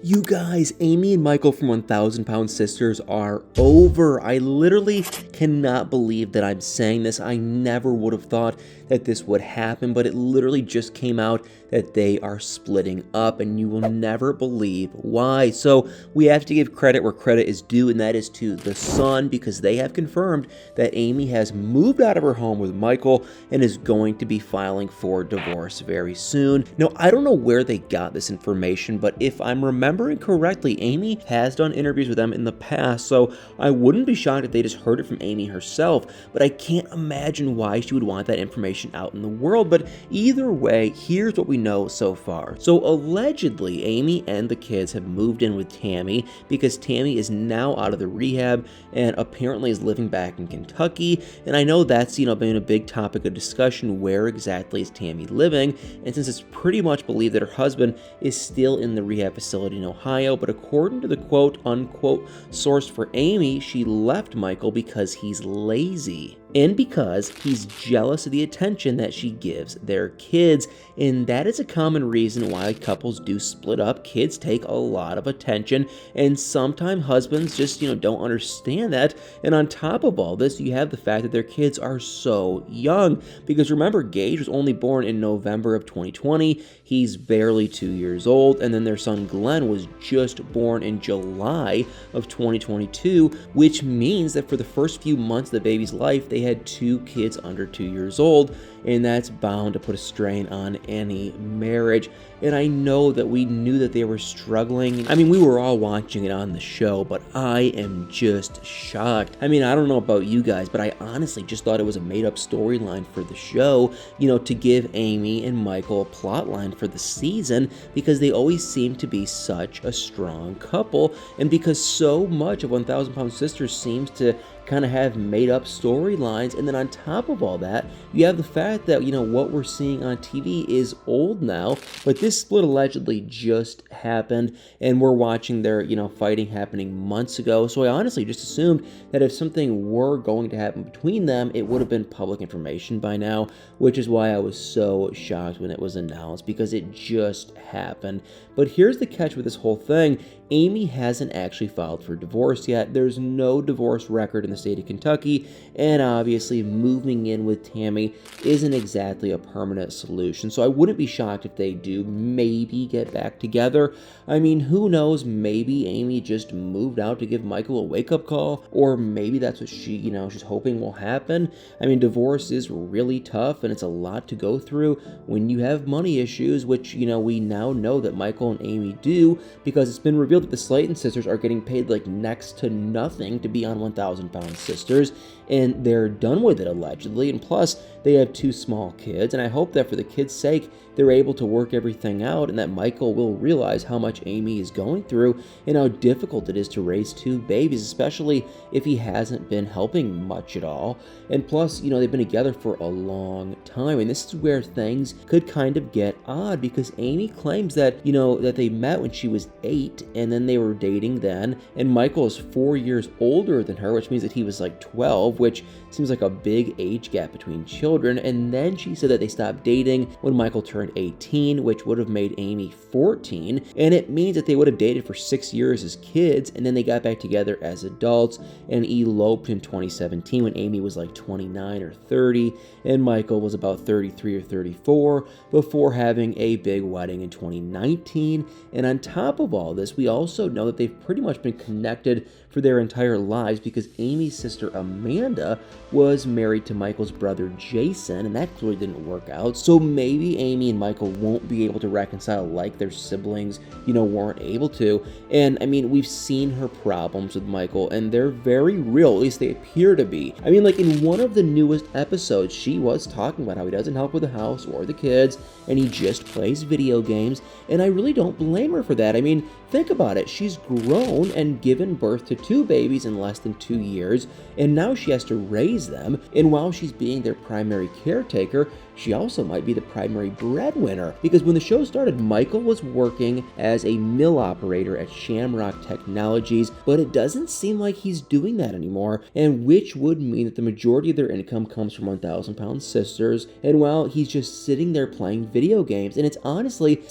You guys, Amy and Michael from 1000 Pound Sisters are over. I literally cannot believe that I'm saying this. I never would have thought that this would happen, but it literally just came out that they are splitting up, and you will never believe why. So we have to give credit where credit is due, and that is to The Sun, because they have confirmed that Amy has moved out of her home with Michael and is going to be filing for divorce very soon. Now, I don't know where they got this information, but if I'm remembering correctly, Amy has done interviews with them in the past, so I wouldn't be shocked if they just heard it from Amy herself, but I can't imagine why she would want that information out in the world. But either way, here's what we know so far. So allegedly, Amy and the kids have moved in with Tammy because Tammy is now out of the rehab and apparently is living back in Kentucky. And I know that's, been a big topic of discussion. Where exactly is Tammy living? And since it's pretty much believed that her husband is still in the rehab facility in Ohio, but according to the quote-unquote source for Amy, she left Michael because he's lazy and because he's jealous of the attention that she gives their kids. And that is a common reason why couples do split up. Kids take a lot of attention, and sometimes husbands just, don't understand that. And on top of all this, you have the fact that their kids are so young. Because remember, Gage was only born in November of 2020. He's barely 2 years old. And then their son Glenn was just born in July of 2022, which means that for the first few months of the baby's life, they had 2 kids under 2 years old, and that's bound to put a strain on any marriage. And I know that we knew that they were struggling. I mean, we were all watching it on the show, but I am just shocked. I mean, I don't know about you guys, but I honestly just thought it was a made-up storyline for the show, to give Amy and Michael a plot line for the season, because they always seem to be such a strong couple, and because so much of 1000 Pound Sisters seems to kind of have made up storylines. And then on top of all that, you have the fact that, what we're seeing on TV is old now, but this split allegedly just happened, and we're watching their, fighting happening months ago. So I honestly just assumed that if something were going to happen between them, it would have been public information by now, which is why I was so shocked when it was announced, because it just happened. But here's the catch with this whole thing. Amy hasn't actually filed for divorce yet. There's no divorce record in the state of Kentucky, and obviously moving in with Tammy isn't exactly a permanent solution. So I wouldn't be shocked if they do maybe get back together. I mean, who knows? Maybe Amy just moved out to give Michael a wake-up call, or maybe that's what she's hoping will happen. I mean, divorce is really tough, and it's a lot to go through when you have money issues, which, we now know that Michael and Amy do, because it's been revealed that the Slayton sisters are getting paid like next to nothing to be on 1000 Pound Sisters, and they're done with it allegedly. And plus, they have 2 small kids, and I hope that for the kids' sake, they're able to work everything out, and that Michael will realize how much Amy is going through and how difficult it is to raise 2 babies, especially if he hasn't been helping much at all. And plus, they've been together for a long time, and this is where things could kind of get odd, because Amy claims that, that they met when she was 8, and then they were dating then, and Michael is 4 years older than her, which means that he was like 12, which seems like a big age gap between children. And then she said that they stopped dating when Michael turned 18, which would have made Amy 14, and it means that they would have dated for 6 years as kids, and then they got back together as adults and eloped in 2017 when Amy was like 29 or 30, and Michael was about 33 or 34, before having a big wedding in 2019. And on top of all this, we also know that they've pretty much been connected for their entire lives, because Amy's sister Amanda was married to Michael's brother Jason, and that clearly didn't work out. So maybe Amy and Michael won't be able to reconcile like their siblings, weren't able to. And I mean, we've seen her problems with Michael, and they're very real, at least they appear to be. I mean, like in one of the newest episodes, she was talking about how he doesn't help with the house or the kids, and he just plays video games, and I really don't blame her for that. I mean, think about it. She's grown and given birth to 2 babies in less than 2 years, and now she has to raise them. And while she's being their primary primary caretaker, she also might be the primary breadwinner. Because when the show started, Michael was working as a mill operator at Shamrock Technologies, but it doesn't seem like he's doing that anymore, and which would mean that the majority of their income comes from 1,000 Pound Sisters, and while he's just sitting there playing video games. And it's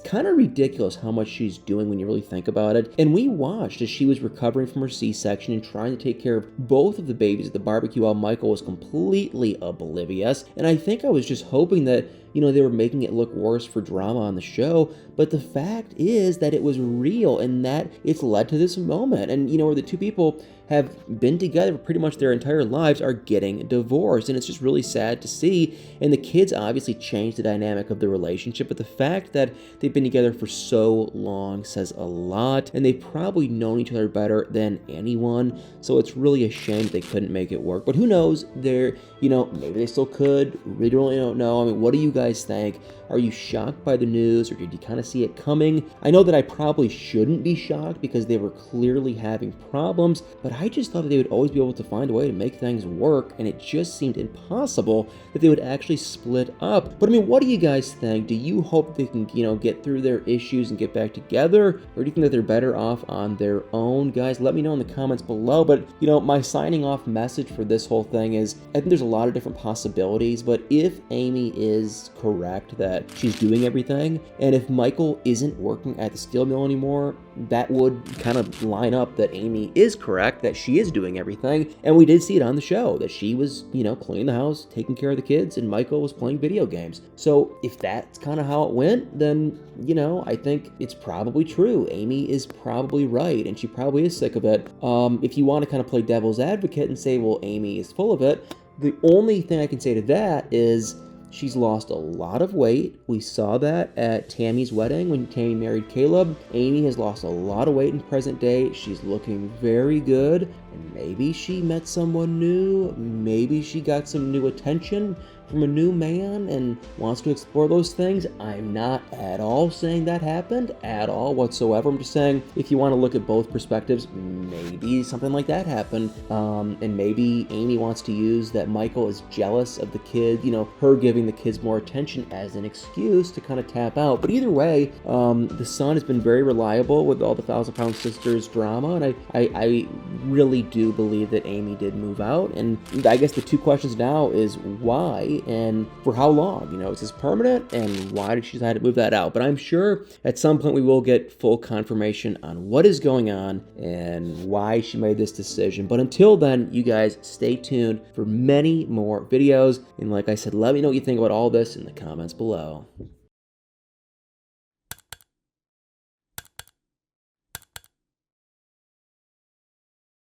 kind of ridiculous how much she's doing when you really think about it. And we watched as she was recovering from her C-section and trying to take care of both of the babies at the barbecue while Michael was completely oblivious. And I think I was just hoping that, they were making it look worse for drama on the show, but the fact is that it was real and that it's led to this moment. And, where the two people have been together pretty much their entire lives are getting divorced, and it's just really sad to see. And the kids obviously changed the dynamic of the relationship, but the fact that they've been together for so long says a lot, and they've probably known each other better than anyone, so it's really a shame they couldn't make it work. But who knows, maybe they still could. We really don't know. I mean, what do you guys think? Are you shocked by the news, or did you kind of see it coming? I know that I probably shouldn't be shocked because they were clearly having problems, but I just thought that they would always be able to find a way to make things work, and it just seemed impossible that they would actually split up. But I mean, what do you guys think? Do you hope they can, get through their issues and get back together, or do you think that they're better off on their own? Guys, let me know in the comments below. But, my signing off message for this whole thing is, I think there's a lot of different possibilities, but if Amy is correct that she's doing everything, and if Michael isn't working at the steel mill anymore, that would kind of line up that Amy is correct, that she is doing everything. And we did see it on the show, that she was, cleaning the house, taking care of the kids, and Michael was playing video games. So if that's kind of how it went, then, I think it's probably true. Amy is probably right, and she probably is sick of it. If you want to kind of play devil's advocate and say, well, Amy is full of it, the only thing I can say to that is she's lost a lot of weight. We saw that at Tammy's wedding when Tammy married Caleb. Amy has lost a lot of weight in present day. She's looking very good. And maybe she met someone new. Maybe she got some new attention from a new man and wants to explore those things. I'm not at all saying that happened at all whatsoever. I'm just saying if you want to look at both perspectives, maybe something like that happened. And maybe Amy wants to use that Michael is jealous of the kid, her giving the kids more attention as an excuse to kind of tap out. But either way, the son has been very reliable with all the 1,000 Pound Sisters drama, and I really do believe that Amy did move out. And I guess the two questions now is why and for how long? Is this permanent, and why did she decide to move that out? But I'm sure at some point we will get full confirmation on what is going on and why she made this decision. But until then, you guys stay tuned for many more videos. And like I said, let me know what you think about all this in the comments below.